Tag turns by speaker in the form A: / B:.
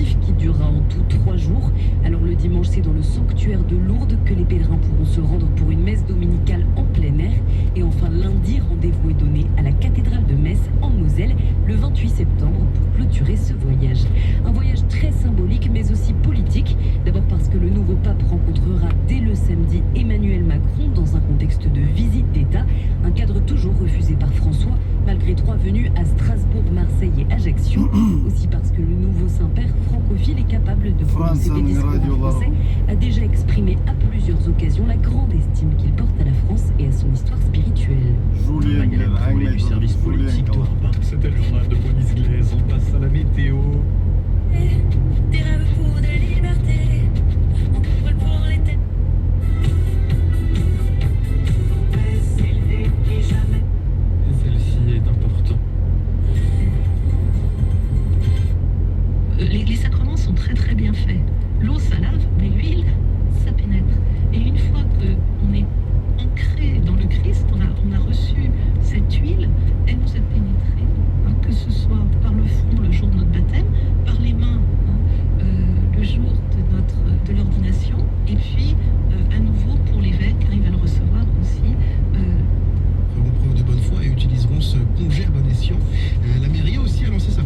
A: intensif qui durera en tout 3 jours. Alors le dimanche, c'est dans le sanctuaire de Lourdes que les pèlerins pourront se rendre pour une messe dominicale en plein air. Et enfin lundi, rendez-vous est donné à la cathédrale de Metz en Moselle le 28 septembre pour clôturer ce voyage. Un voyage très symbolique mais aussi politique. D'abord parce que le nouveau pape rencontrera dès le samedi Emmanuel Macron dans un contexte de visite d'État. Un cadre toujours refusé par François, malgré 3 venues à Strasbourg, Marseille et Ajaccio. Aussi parce que le nouveau Saint-Père francophile est capable de prononcer des discours en français, a déjà exprimé à plusieurs occasions la grande estime qu'il porte à la France et à son histoire spirituelle.
B: Du service politique de Europe 1.
C: C'était le journal de Bonis Glaise. On passe à la météo.
D: Des rêves pour de liberté. On brûle pour l'été.
C: Celle-ci est importante.
E: Les sacrements sont très très bien faits. L'eau, ça lave, mais l'huile, ça pénètre. Et une fois qu'on est ancré dans le Christ, on a reçu cette huile, elle nous a pénétré, hein, que ce soit par le front le jour de notre baptême, par les mains le jour de l'ordination, et puis à nouveau pour l'évêque, car il va le recevoir aussi.
F: Feront preuve de bonne foi et utiliseront ce congé à bon escient. La mairie aussi a lancé sa